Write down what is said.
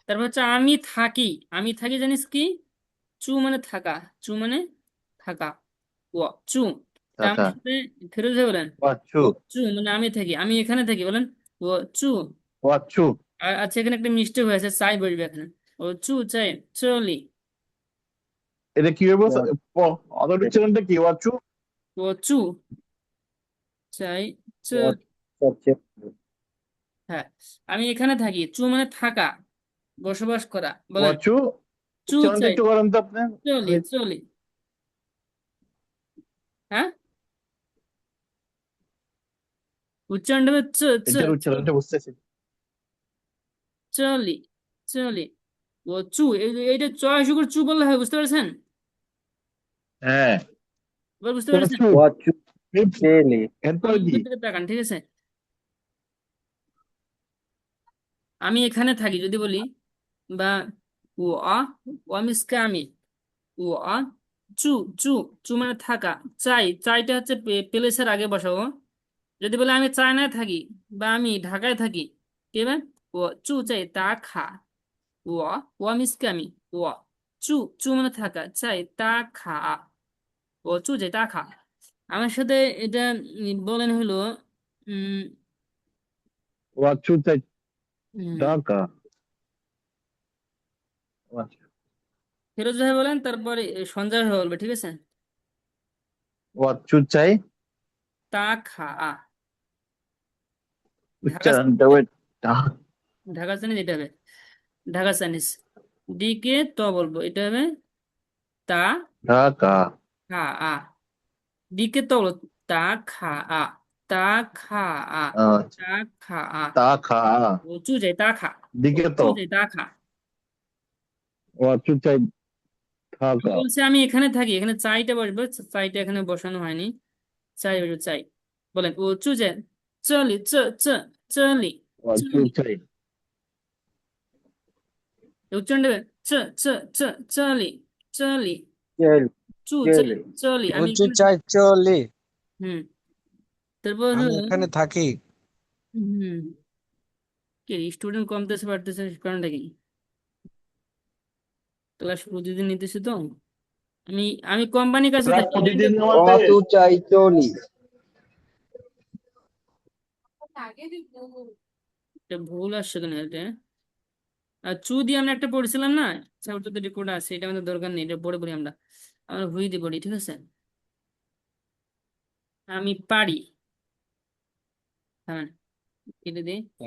তারপর হচ্ছে আমি থাকি। আমি থাকি জানিস কি? চু মানে থাকা। চু মানে থাকা। ও চু। তা আমার টাকা। সাথে ফিরোজ ভাই বলেন। ওয়াচু। ও চু মানে আমি থাকি, আমি এখানে থাকি বলেন। ও চু। ওয়াচু। আর আচ্ছা, এখানে একটা মিস্টেক হয়েছে, চাই বসবে এখানে। ও চু চাই চলি। এটা কি হবে? অদর উচ্চারণটা কি? ওয়াচু। ও চু চাই চল। আচ্ছা। হ্যাঁ, আমি এখানে থাকি। চু মানে থাকা, বসবাস করা বলেন। ওয়াচু। চু উচ্চারণটা চাই একটু করেন তো আপনি। চলি চলি। হ্যাঁ, উচ্চারণ হবে চ চ এটার চ উচ্চারণটা বুঝতেছি। চলি চলি। ও চু এইটা চয় শুকুর চু বললে হয়, বুঝতে পারছেন? হ্যাঁ। এবার বুঝতে পেরেছেন? ওয়াচু। ওয়াচু চেলি। এরপর আমার কি? মুখের দিকে তাকান, ঠিক আছে? আমি এখানে থাকি যদি বলি, বা ও আ, ও মিস আমি। ও আ চু চু। চু মানে থাকা। চাই, চাইটা হচ্ছে প্লেসের আগে বসাবো। যদি বলে আমি চায়নায় থাকি বা আমি ঢাকায় থাকি, কি হবে? ও চু চাই তা খা। ও ও মিস আমি। ও চু। চু মানে থাকা, চাই তা খা। ও চু চাই তা খা। আমার সাথে এটা বলেন হলো উম ওয়াচু চাই উম, টাকা। ফিরোজ ভাই বলেন, তারপরে সঞ্জয় ভাই বলবে, ঠিক আছে? ওয়াচু চাই। তা খা। ঢাকা উচ্চারণটা ওই ঢাকা চাইনিজ এটা হবে। ঢাকা চাইনিজ। ডি কে ত বলবো, এটা হবে তা টাকা। খা আ। ডি কে ত বলো। তা খা আ। তা খা আ। আচ্ছা। তা খা আ। তা খা। ও চু যাই তা খা। ও দিকে চু তো। যাই তা খা। ওয়াচু চাই আমি টাকা। বলছি আমি এখানে থাকি, এখানে চাইটা বসবে। চাইটা এখানে বসানো হয়নি। চাই বসবে চাই। বলেন ও চু যাই চলি চ চ চলি ওয়াচু চলি। চাই। উচ্চারণ দেবে চ চ চ চলি চলি। চেলি চু চাই চেলি। চলি, আমি উঁচু এখানে চাই থাকি। চলি। হুম। তারপর আমি হলো এখানে থাকি। হুম, কি স্টুডেন্ট কমতেছে বাড়তেছে কারণটা কি? ক্লাস প্রতিদিন নিতেছে তো। আমি আমি কোম্পানির কাছে ক্লাস থাকি, এটা একটা প্রতিদিন নামাতে। অতু চাই চলি। একটা ভুল আসছে কেন এটা? আর চু দিয়ে আমরা একটা পড়ছিলাম না, সাউথ রেকর্ড আছে, এটা আমাদের দরকার নেই, এটা পড়ে পড়ি আমরা। আমরা হুই দিয়ে পড়ি, ঠিক আছে? আমি পারি। হ্যাঁ, কেটে দিই।